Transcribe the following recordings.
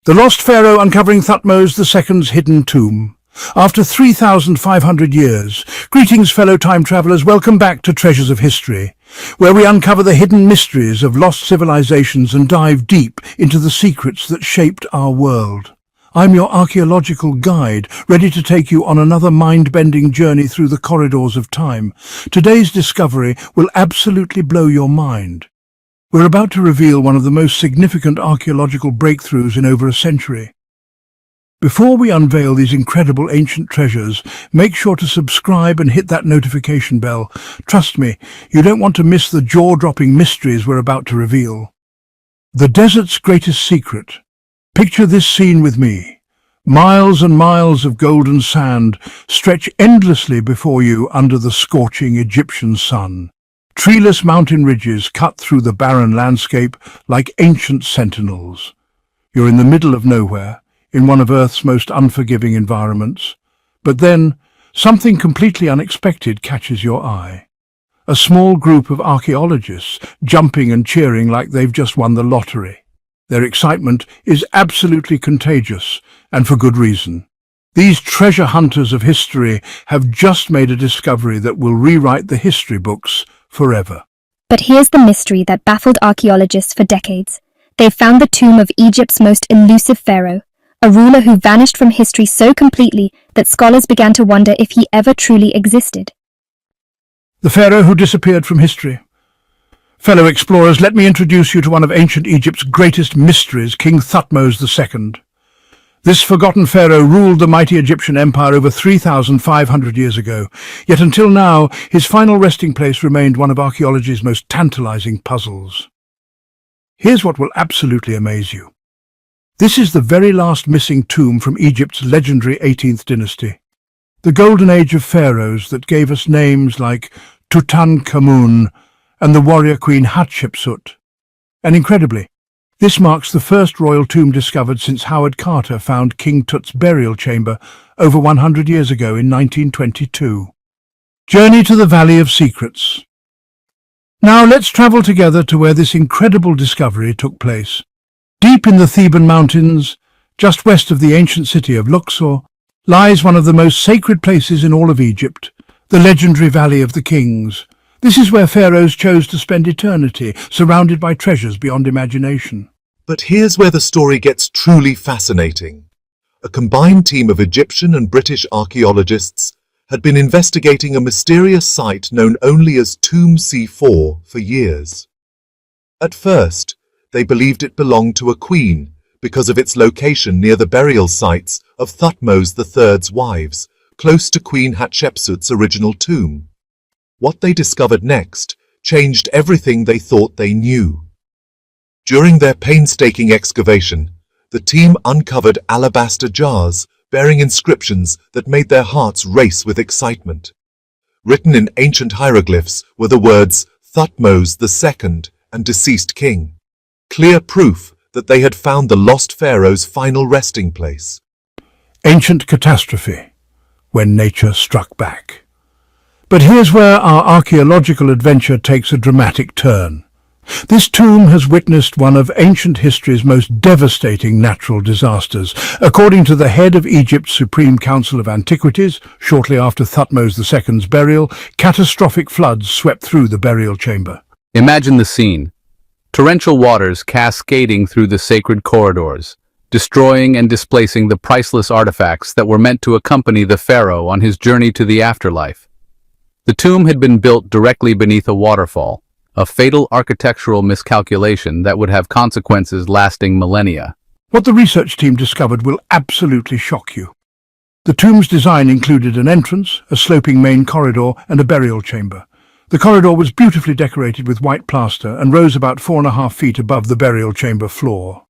The Lost Pharaoh uncovering Thutmose II's hidden tomb. After 3,500 years, greetings fellow time travelers, welcome back to Treasures of History, where we uncover the hidden mysteries of lost civilizations and dive deep into the secrets that shaped our world. I'm your archaeological guide, ready to take you on another mind-bending journey through the corridors of time. Today's discovery will absolutely blow your mind. We're about to reveal one of the most significant archaeological breakthroughs in over a century. Before we unveil these incredible ancient treasures, make sure to subscribe and hit that notification bell. Trust me, you don't want to miss the jaw-dropping mysteries we're about to reveal. The desert's greatest secret. Picture this scene with me. Miles and miles of golden sand stretch endlessly before you under the scorching Egyptian sun. Treeless mountain ridges cut through the barren landscape like ancient sentinels. You're in the middle of nowhere, in one of Earth's most unforgiving environments. But then, something completely unexpected catches your eye. A small group of archaeologists jumping and cheering like they've just won the lottery. Their excitement is absolutely contagious, and for good reason. These treasure hunters of history have just made a discovery that will rewrite the history books forever. But here's the mystery that baffled archaeologists for decades. They found the tomb of Egypt's most elusive pharaoh, a ruler who vanished from history so completely that scholars began to wonder if he ever truly existed. The pharaoh who disappeared from history. Fellow explorers, let me introduce you to one of ancient Egypt's greatest mysteries, King Thutmose II. This forgotten pharaoh ruled the mighty Egyptian empire over 3,500 years ago, yet until now his final resting place remained one of archaeology's most tantalizing puzzles. Here's what will absolutely amaze you. This is the very last missing tomb from Egypt's legendary 18th dynasty. The golden age of pharaohs that gave us names like Tutankhamun and the warrior queen Hatshepsut. And incredibly, this marks the first royal tomb discovered since Howard Carter found King Tut's burial chamber over 100 years ago in 1922. Journey to the Valley of Secrets. Now let's travel together to where this incredible discovery took place. Deep in the Theban mountains, just west of the ancient city of Luxor, lies one of the most sacred places in all of Egypt, the legendary Valley of the Kings. This is where pharaohs chose to spend eternity, surrounded by treasures beyond imagination. But here's where the story gets truly fascinating. A combined team of Egyptian and British archaeologists had been investigating a mysterious site known only as Tomb C4 for years. At first, they believed it belonged to a queen because of its location near the burial sites of Thutmose III's wives, close to Queen Hatshepsut's original tomb. What they discovered next changed everything they thought they knew. During their painstaking excavation, the team uncovered alabaster jars bearing inscriptions that made their hearts race with excitement. Written in ancient hieroglyphs were the words Thutmose II and deceased king, clear proof that they had found the lost pharaoh's final resting place. Ancient catastrophe, when nature struck back. But here's where our archaeological adventure takes a dramatic turn. This tomb has witnessed one of ancient history's most devastating natural disasters. According to the head of Egypt's Supreme Council of Antiquities, shortly after Thutmose II's burial, catastrophic floods swept through the burial chamber. Imagine the scene. Torrential waters cascading through the sacred corridors, destroying and displacing the priceless artifacts that were meant to accompany the pharaoh on his journey to the afterlife. The tomb had been built directly beneath a waterfall, a fatal architectural miscalculation that would have consequences lasting millennia. What the research team discovered will absolutely shock you. The tomb's design included an entrance, a sloping main corridor, and a burial chamber. The corridor was beautifully decorated with white plaster and rose about 4.5 feet above the burial chamber floor.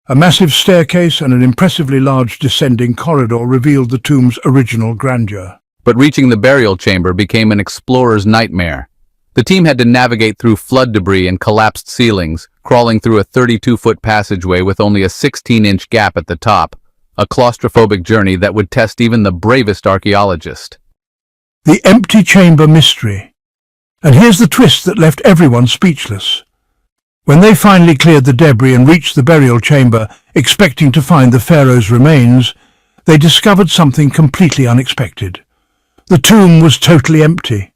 A massive staircase and an impressively large descending corridor revealed the tomb's original grandeur. But reaching the burial chamber became an explorer's nightmare. The team had to navigate through flood debris and collapsed ceilings, crawling through a 32-foot passageway with only a 16-inch gap at the top, a claustrophobic journey that would test even the bravest archaeologist. The empty chamber mystery. And here's the twist that left everyone speechless. When they finally cleared the debris and reached the burial chamber, expecting to find the pharaoh's remains, they discovered something completely unexpected. The tomb was totally empty.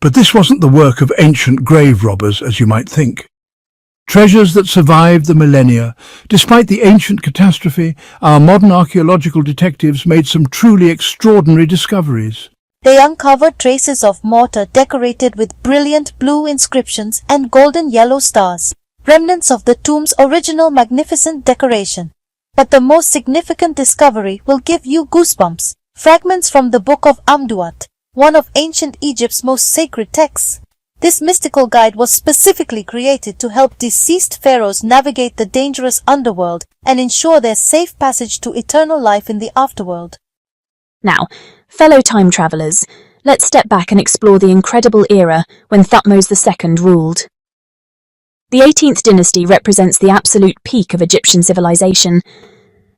But this wasn't the work of ancient grave robbers, as you might think. Treasures that survived the millennia. Despite the ancient catastrophe, our modern archaeological detectives made some truly extraordinary discoveries. They uncovered traces of mortar decorated with brilliant blue inscriptions and golden yellow stars, remnants of the tomb's original magnificent decoration. But the most significant discovery will give you goosebumps. Fragments from the Book of Amduat, one of ancient Egypt's most sacred texts. This mystical guide was specifically created to help deceased pharaohs navigate the dangerous underworld and ensure their safe passage to eternal life in the afterworld. Now, fellow time travellers, let's step back and explore the incredible era when Thutmose II ruled. The 18th dynasty represents the absolute peak of Egyptian civilization,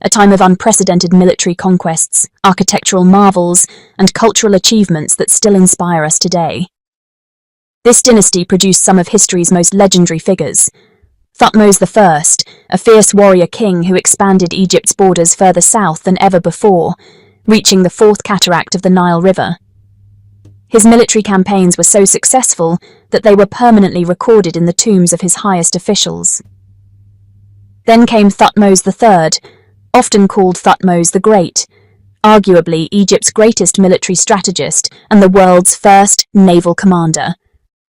a time of unprecedented military conquests, architectural marvels, and cultural achievements that still inspire us today. This dynasty produced some of history's most legendary figures. Thutmose I, a fierce warrior king who expanded Egypt's borders further south than ever before, reaching the fourth cataract of the Nile River. His military campaigns were so successful that they were permanently recorded in the tombs of his highest officials. Then came Thutmose III, often called Thutmose the Great, arguably Egypt's greatest military strategist and the world's first naval commander.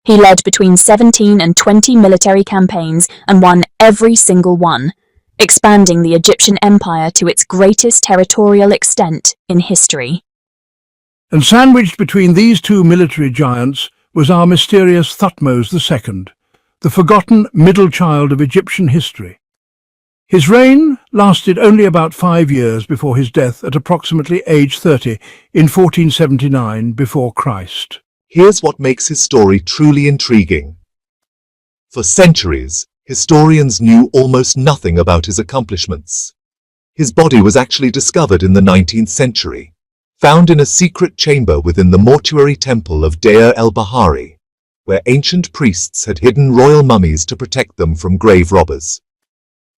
He led between 17 and 20 military campaigns and won every single one, expanding the Egyptian empire to its greatest territorial extent in history. And sandwiched between these two military giants was our mysterious Thutmose II, the forgotten middle child of Egyptian history. His reign lasted only about 5 years before his death at approximately age 30 in 1479 before Christ. Here's what makes his story truly intriguing. For centuries, historians knew almost nothing about his accomplishments. His body was actually discovered in the 19th century, found in a secret chamber within the mortuary temple of Deir el-Bahari, where ancient priests had hidden royal mummies to protect them from grave robbers.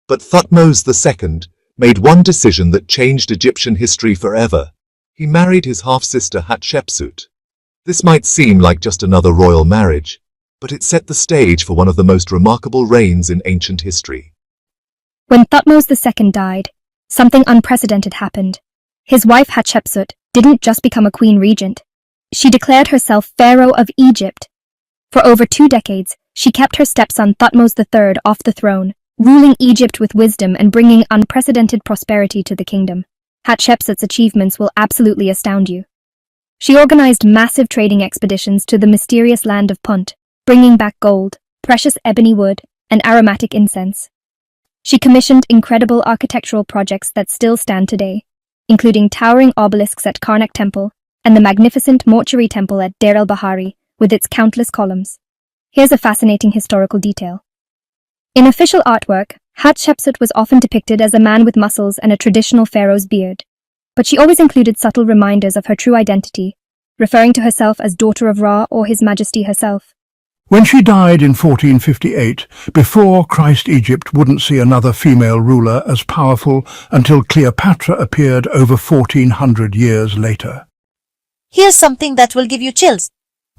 But Thutmose II made one decision that changed Egyptian history forever. He married his half-sister Hatshepsut. This might seem like just another royal marriage, but it set the stage for one of the most remarkable reigns in ancient history. When Thutmose II died, something unprecedented happened. His wife Hatshepsut didn't just become a queen regent. She declared herself Pharaoh of Egypt. For over 2 decades, she kept her stepson Thutmose III off the throne, ruling Egypt with wisdom and bringing unprecedented prosperity to the kingdom. Hatshepsut's achievements will absolutely astound you. She organized massive trading expeditions to the mysterious land of Punt, bringing back gold, precious ebony wood, and aromatic incense. She commissioned incredible architectural projects that still stand today, including towering obelisks at Karnak Temple and the magnificent mortuary temple at Deir el-Bahari with its countless columns. Here's a fascinating historical detail. In official artwork, Hatshepsut was often depicted as a man with muscles and a traditional pharaoh's beard, but she always included subtle reminders of her true identity, referring to herself as daughter of Ra or His Majesty herself. When she died in 1458, before Christ Egypt wouldn't see another female ruler as powerful until Cleopatra appeared over 1400 years later. Here's something that will give you chills.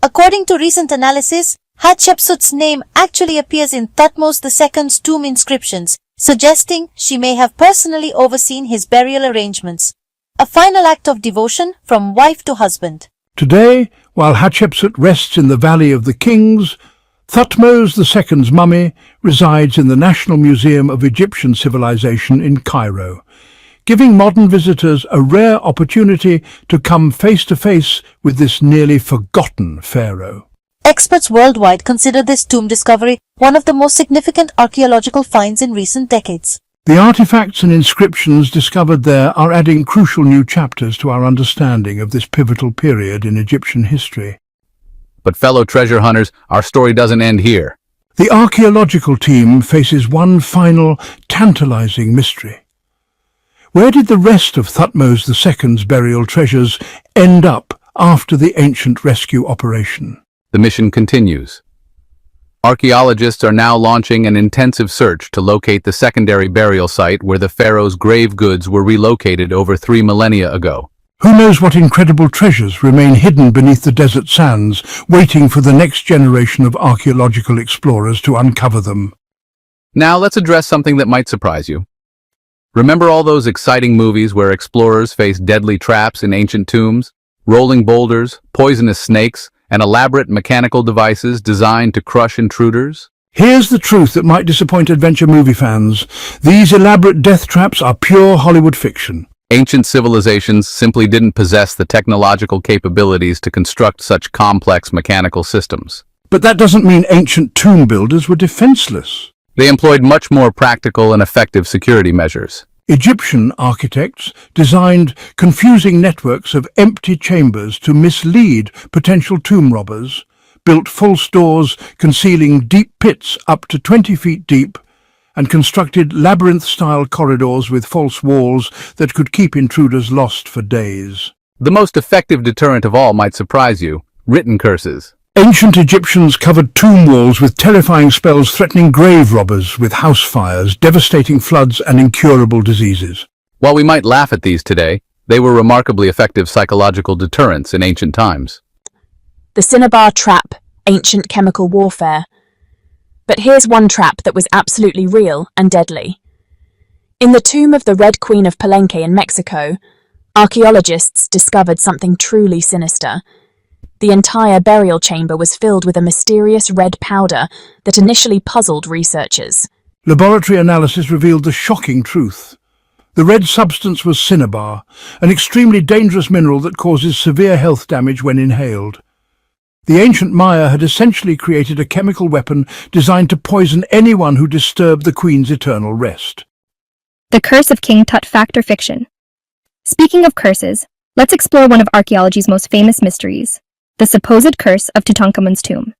According to recent analysis, Hatshepsut's name actually appears in Thutmose II's tomb inscriptions, suggesting she may have personally overseen his burial arrangements. A final act of devotion from wife to husband. Today, while Hatshepsut rests in the Valley of the Kings, Thutmose II's mummy resides in the National Museum of Egyptian Civilization in Cairo, giving modern visitors a rare opportunity to come face to face with this nearly forgotten pharaoh. Experts worldwide consider this tomb discovery one of the most significant archaeological finds in recent decades. The artifacts and inscriptions discovered there are adding crucial new chapters to our understanding of this pivotal period in Egyptian history. But fellow treasure hunters, our story doesn't end here. The archaeological team faces one final, tantalizing mystery. Where did the rest of Thutmose II's burial treasures end up after the ancient rescue operation? The mission continues. Archaeologists are now launching an intensive search to locate the secondary burial site where the pharaoh's grave goods were relocated over 3 millennia ago. Who knows what incredible treasures remain hidden beneath the desert sands, waiting for the next generation of archaeological explorers to uncover them. Now let's address something that might surprise you. Remember all those exciting movies where explorers face deadly traps in ancient tombs, rolling boulders, poisonous snakes, and elaborate mechanical devices designed to crush intruders? Here's the truth that might disappoint adventure movie fans. These elaborate death traps are pure Hollywood fiction. Ancient civilizations simply didn't possess the technological capabilities to construct such complex mechanical systems. But that doesn't mean ancient tomb builders were defenseless. They employed much more practical and effective security measures. Egyptian architects designed confusing networks of empty chambers to mislead potential tomb robbers, built false doors concealing deep pits up to 20 feet deep, and constructed labyrinth-style corridors with false walls that could keep intruders lost for days. The most effective deterrent of all might surprise you: written curses. Ancient Egyptians covered tomb walls with terrifying spells threatening grave robbers with house fires, devastating floods, and incurable diseases. While we might laugh at these today, they were remarkably effective psychological deterrents in ancient times. The cinnabar trap, ancient chemical warfare. But here's one trap that was absolutely real and deadly. In the tomb of the Red Queen of Palenque in Mexico, archaeologists discovered something truly sinister. The entire burial chamber was filled with a mysterious red powder that initially puzzled researchers. Laboratory analysis revealed the shocking truth. The red substance was cinnabar, an extremely dangerous mineral that causes severe health damage when inhaled. The ancient Maya had essentially created a chemical weapon designed to poison anyone who disturbed the Queen's eternal rest. The Curse of King Tut. Fact or fiction? Speaking of curses, let's explore one of archaeology's most famous mysteries, the supposed curse of Tutankhamun's tomb.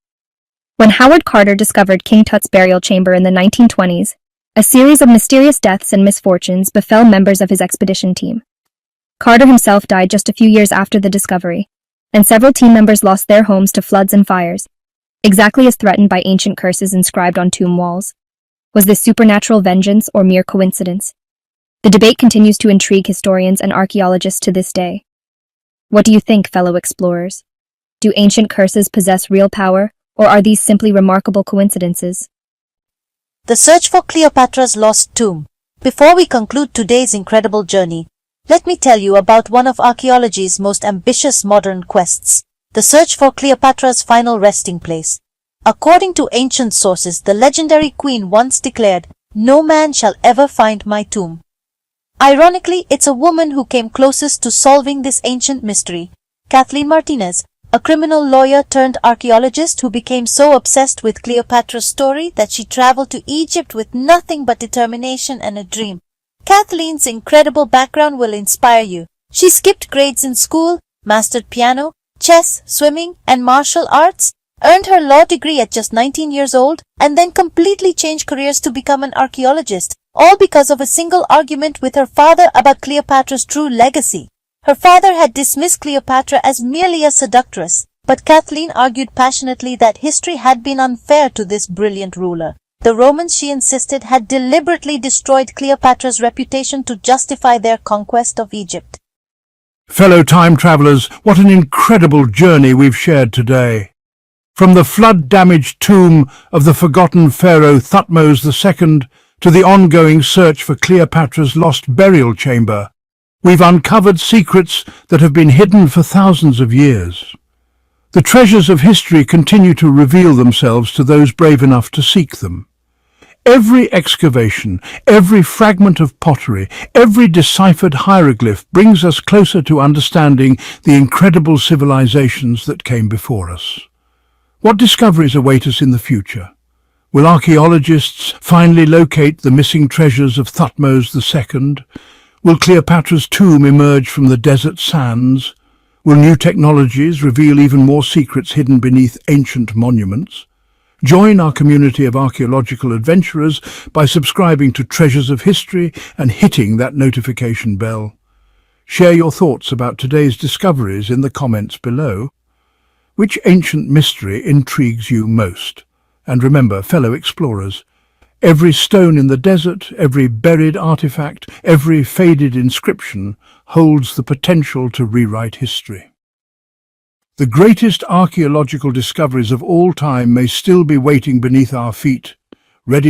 When Howard Carter discovered King Tut's burial chamber in the 1920s, a series of mysterious deaths and misfortunes befell members of his expedition team. Carter himself died just a few years after the discovery, and several team members lost their homes to floods and fires, exactly as threatened by ancient curses inscribed on tomb walls. Was this supernatural vengeance or mere coincidence? The debate continues to intrigue historians and archaeologists to this day. What do you think, fellow explorers? Do ancient curses possess real power, or are these simply remarkable coincidences? The search for Cleopatra's lost tomb. Before we conclude today's incredible journey, let me tell you about one of archaeology's most ambitious modern quests, the search for Cleopatra's final resting place. According to ancient sources, the legendary queen once declared, "No man shall ever find my tomb." Ironically, it's a woman who came closest to solving this ancient mystery, Kathleen Martinez, a criminal lawyer turned archaeologist who became so obsessed with Cleopatra's story that she traveled to Egypt with nothing but determination and a dream. Kathleen's incredible background will inspire you. She skipped grades in school, mastered piano, chess, swimming, and martial arts, earned her law degree at just 19 years old, and then completely changed careers to become an archaeologist, all because of a single argument with her father about Cleopatra's true legacy. Her father had dismissed Cleopatra as merely a seductress, but Kathleen argued passionately that history had been unfair to this brilliant ruler. The Romans, she insisted, had deliberately destroyed Cleopatra's reputation to justify their conquest of Egypt. Fellow time travelers, what an incredible journey we've shared today. From the flood-damaged tomb of the forgotten Pharaoh Thutmose II to the ongoing search for Cleopatra's lost burial chamber, we've uncovered secrets that have been hidden for thousands of years. The treasures of history continue to reveal themselves to those brave enough to seek them. Every excavation, every fragment of pottery, every deciphered hieroglyph brings us closer to understanding the incredible civilizations that came before us. What discoveries await us in the future? Will archaeologists finally locate the missing treasures of Thutmose II? Will Cleopatra's tomb emerge from the desert sands? Will new technologies reveal even more secrets hidden beneath ancient monuments? Join our community of archaeological adventurers by subscribing to Treasures of History and hitting that notification bell. Share your thoughts about today's discoveries in the comments below. Which ancient mystery intrigues you most? And remember, fellow explorers, every stone in the desert, every buried artifact, every faded inscription holds the potential to rewrite history. The greatest archaeological discoveries of all time may still be waiting beneath our feet,